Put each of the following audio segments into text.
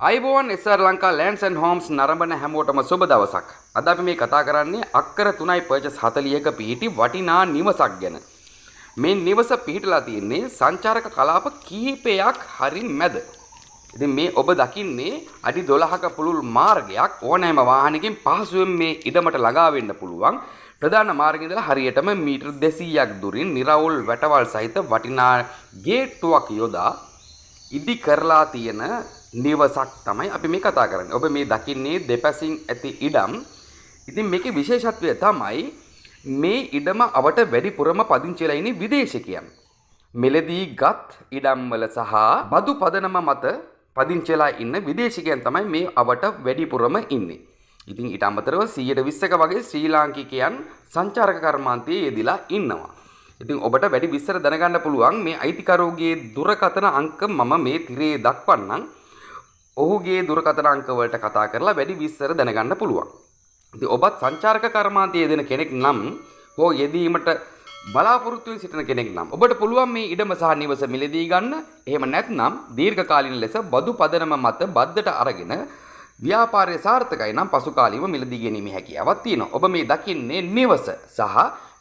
අයිබෝන් SR Lanka lands and Holmes නරඹන හැමෝටම සුබ දවසක්. අද අපි මේ කතා කරන්නේ අක්කර 3යි පර්චස් 40ක පිහිටි වටිනා නිවසක් ගැන. මේ නිවස පිහිටලා තියෙන්නේ සංචාරක කලාප කිහිපයක් හරින් මැද. ඉතින් මේ ඔබ දකින්නේ අඩි 12ක පුළුල් මාර්ගයක් ඕනෑම වාහනයකින් පහසුවෙන් මේ ඉඩමට ළඟා වෙන්න පුළුවන්. ප්‍රධාන මාර්ගයේ ඉඳලා හරියටම මීටර් 200ක් දුරින් නිරවුල් වැටවල් සහිත වටිනා ගේට්ටුවක් යොදා ඉදි කරලා තියෙන නිවසක් තමයි අපි මේ කතා කරන්නේ. ඔබ මේ දකින්නේ දෙපැසින් ඇති ඉඩම්. ඉතින් මේකේ විශේෂත්වය තමයි මේ ඉඩම අවට වැඩිපුරම පදිංචි වෙලා ඉන්නේ විදේශිකයන්. මෙලදී ගත් ඉඩම් වල සහ බදු පදනම මත පදිංචි වෙලා ඉන්න විදේශිකයන් තමයි මේ අවට වැඩිපුරම ඉන්නේ. ඉතින් ඊට අමතරව 120ක වගේ ශ්‍රී ලාංකිකයන් සංචාරක කර්මාන්තයේ යෙදিলা ඉන්නවා. ඉතින් ඔබට වැඩි විස්තර දැනගන්න පුළුවන් මේ අයිතිකරුගේ දුරකථන අංක මම මේ තිරේ දක්වන්නම්. ඔහුගේ දුරකථන අංක වලට කතා කරලා වැඩි විස්තර දැනගන්න පුළුවන්. ඉතින් ඔබත් සංචාරක කර්මාන්තයේ යෙදෙන කෙනෙක් නම් හෝ යෙදීමට බලාපොරොත්තු වෙන සිටින කෙනෙක් නම් ඔබට පුළුවන් මේ ඉඩම සහ නිවස මිලදී ගන්න. එහෙම නැත්නම් දීර්ඝකාලීන ලෙස බදු පදනම මත බද්දට අරගෙන ව්‍යාපාරය සාර්ථකයි නම් පසු කාලීනව මිලදී ගැනීමේ හැකියාවක් තියෙනවා. ඔබ මේ දකින්නේ නිවස සහ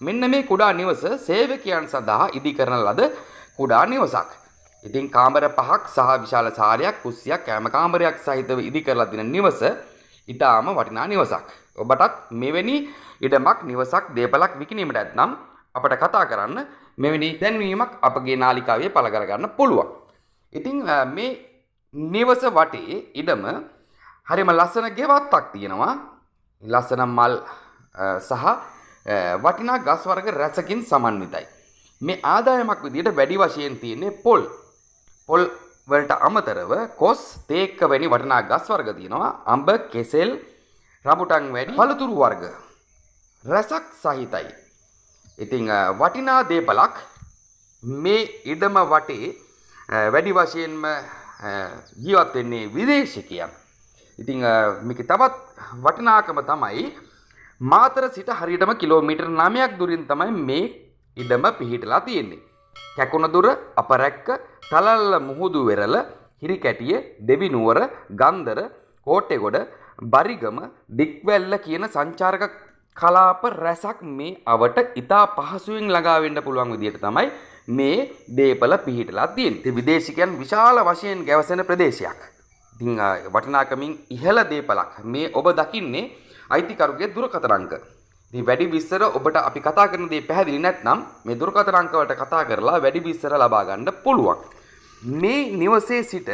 මෙන්න මේ කුඩා නිවස සේවකයන් සඳහා ඉදි කරන ලද කුඩා නිවසක්. ඉතින් කාමර 5ක් සහ විශාල සාලයක්, කුස්සියක්, කෑම කාමරයක් සහිතව ඉදි කරලා තියෙන නිවස ඊටාම වටිනා නිවසක්. ඔබටත් මෙවැනි ඉඩමක් නිවසක් දේපලක් විකිණීමට ඇතනම් අපට කතා කරන්න. මෙවැනි දැන්වීමක් අපගේ නාලිකාවේ පළ කරගන්න පුළුවන්. ඉතින් මේ නිවස වටේ ඉඩම හරිම ලස්සන ගෙවත්තක් තියෙනවා. ලස්සන මල් සහ වටිනා ගස් වර්ග රැසකින් සමන්විතයි. මේ ආදායමක් විදිහට වැඩි වශයෙන් තියෙන්නේ පොල් වලට අමතරව කොස්, තේක්ක වැනි වටිනා ගස් වර්ග තියෙනවා. අඹ, කෙසෙල්, රඹුටන් වැනි පළතුරු වර්ග රසක් සහිතයි. ඉතින් වටිනා දේපලක් මේ ඉඩම වටේ වැඩි වශයෙන්ම ජීවත් වෙන්නේ විදේශිකයන්. ඉතින් මේකේ තවත් වටිනාකම තමයි මාතර සිට හරියටම කිලෝමීටර් 9ක් දුරින් තමයි මේ ඉඩම පිහිටලා තියෙන්නේ. කැකුණදුර, අපරැක්ක, තලල්ල මුහුදු වෙරළ, හිරිකැටිය, දෙවිනුවර, ගන්දර, කෝට්ටේගොඩ, බරිගම, දික්වැල්ල කියන සංචාරක කලාප රැසක් මේ අවට ඉතා පහසුවෙන් ළඟා වෙන්න පුළුවන් විදිහට තමයි මේ දේපල පිහිටලා තියෙන්නේ. ඉතින් විදේශිකයන් විශාල වශයෙන් ගැවසෙන ප්‍රදේශයක්. ඉතින් වටිනාකමින් ඉහළ දේපලක්. මේ ඔබ දකින්නේ අයිතිකරුගේ දුරකථන අංක. ඉතින් වැඩි විස්තර ඔබට අපි කතා කරන දේ පැහැදිලි නැත්නම් මේ දුරකථන අංක වලට කතා කරලා වැඩි විස්තර ලබා ගන්න පුළුවන්. මේ නිවසේ සිට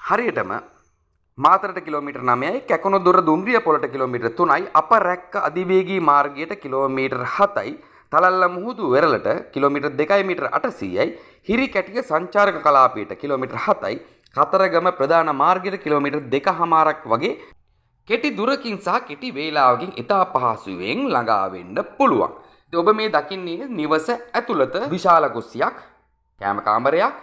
හරියටම මාතරට කිලෝමීටර් 9යි, කැකුණදුර දුම්රිය පොළට කිලෝමීටර් 3යි, අපරැක්ක අධිවේගී මාර්ගයට කිලෝමීටර් 7යි, තලල්ල මුහුදු වෙරළට කිලෝමීටර් 2යි මීටර් 800යි, හිරිකැටිය සංචාරක කලාපයට කිලෝමීටර් 7යි, කතරගම ප්‍රධාන මාර්ගයට කිලෝමීටර් 2කමාරක් වගේ කෙටි දුරකින් සහ කෙටි වේලාවකින් ඉතා පහසුවෙන් ළඟා වෙන්න පුළුවන්. ඉතින් ඔබ මේ දකින්නේ නිවස ඇතුළත විශාල කුස්සියක්, කෑම කාමරයක්,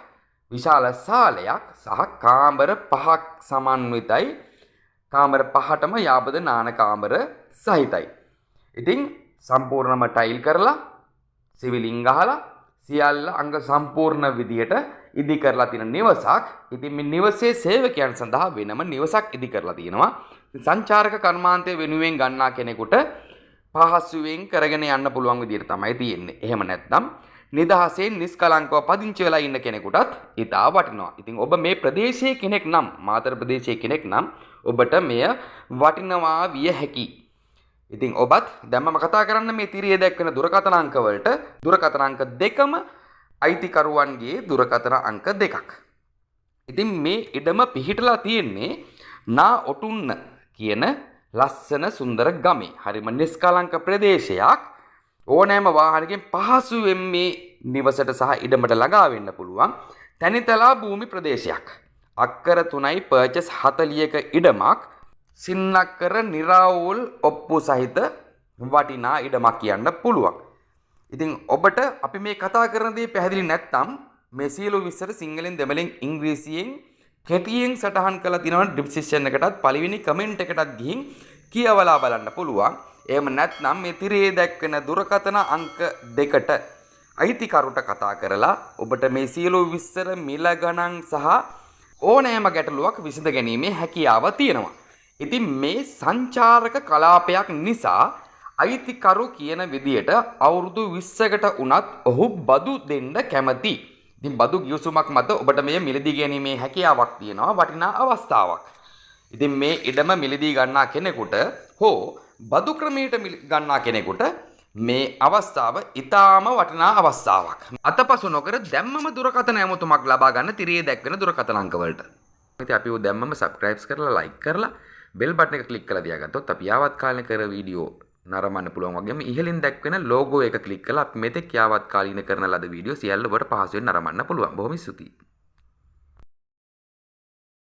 විශාල සාලයක් සහ කාමර 5ක් සමන්විතයි. කාමර 5ටම යාබද නාන කාමර සහිතයි. ඉතින් සම්පූර්ණම ටයිල් කරලා, සිවිලින් ගහලා, සියල්ල අංග සම්පූර්ණ විදියට ඉදි කරලා තියෙන නිවසක්. ඉතින් මේ නිවසේ සේවකයන් සඳහා වෙනම නිවසක් ඉදි කරලා තියෙනවා. සංචාරක කර්මාන්තය වෙනුවෙන් ගන්නා කෙනෙකුට පහසුවෙන් කරගෙන යන්න පුළුවන් විදියට තමයි තියෙන්නේ. එහෙම නැත්නම් නිදහසෙන් නිස්කලංකව පදිංචි වෙලා ඉන්න කෙනෙකුටත් ඉතා වටිනවා. ඉතින් ඔබ මේ ප්‍රදේශයේ කෙනෙක් නම්, මාතර ප්‍රදේශයේ කෙනෙක් නම් ඔබට මෙය වටිනවා විය හැකියි. ඉතින් ඔබත් දැන් මම කතා කරන්න මේ තිරියේ දැක්වෙන දුරකථන අංක වලට දුරකථන අංක දෙකම අයිතිකරුවන්ගේ දුරකථන අංක දෙකක්. ඉතින් මේ ඉඩම පිහිටලා තියෙන්නේ නා ඔටුන්න කියන ලස්සන සුන්දර ගමේ. හරිම නිස්කලංක ප්‍රදේශයක්. ඕනෑම වාහනකින් පහසුවෙන් මේ නිවසට සහ ඉඩමට ළඟා වෙන්න පුළුවන් තැනිතලා භූමි ප්‍රදේශයක්. අක්කර 3යි පර්චස් 40ක ඉඩමක්. සින්නක්කර නිරාවුල් ඔප්පු සහිත වටිනා ඉඩමක් කියන්න පුළුවන්. ඉතින් ඔබට අපි මේ කතා කරන දේ පැහැදිලි නැත්නම් මේ සියලු විස්තර සිංහලෙන්, දෙමළෙන්, ඉංග්‍රීසියෙන් කෙටියෙන් සටහන් කරලා තියෙනවා ඩිස්ක්‍රිප්ෂන් එකටත් පළවෙනි කමෙන්ට් එකටත් ගිහින් කියවලා බලන්න පුළුවන්. එහෙම නැත්නම් මේ තිරේ දැක්වෙන දුරකථන අංක දෙකට අයිතිකරුට කතා කරලා ඔබට මේ සියලු විස්තර, මිල ගණන් සහ ඕනෑම ගැටලුවක් විසඳ ගැනීමේ හැකියාව තියෙනවා. ඉතින් මේ සංචාරක කලාපයක් නිසා අයිතිකරු කියන විදියට අවුරුදු 20කට වුණත් ඔහු බදු දෙන්න කැමති. ඉතින් බදු ගිවිසුමක් මත ඔබට මේ මිලදී ගැනීමේ හැකියාවක් තියෙනවා වටිනා අවස්ථාවක්. ඉතින් මේ ඉඩම මිලදී ගන්නා කෙනෙකුට හෝ බදු ක්‍රමයට ගන්නා කෙනෙකුට මේ අවස්ථාව ඉතාම වටිනා අවස්ථාවක්. අතපසු නොකර දැම්මම දුරකථන ඇමතුමක් ලබා ගන්න තිරයේ දැක්වෙන දුරකථන අංක වලට. ඉතින් අපි ඔය දැම්මම subscribe කරලා like කරලා bell button එක click කරලා තියාගත්තොත් අපි යාවත් කාලින කර වීඩියෝ නරඹන්න පුළුවන් වගේම ඉහළින් දැක්වෙන logo එක click කරලා අපි මෙතෙක් යාවත් කාලීන කරන ලද වීඩියෝ සියල්ල ඔබට පහසුවෙන් නරඹන්න පුළුවන්. බොහොම ස්තුතියි.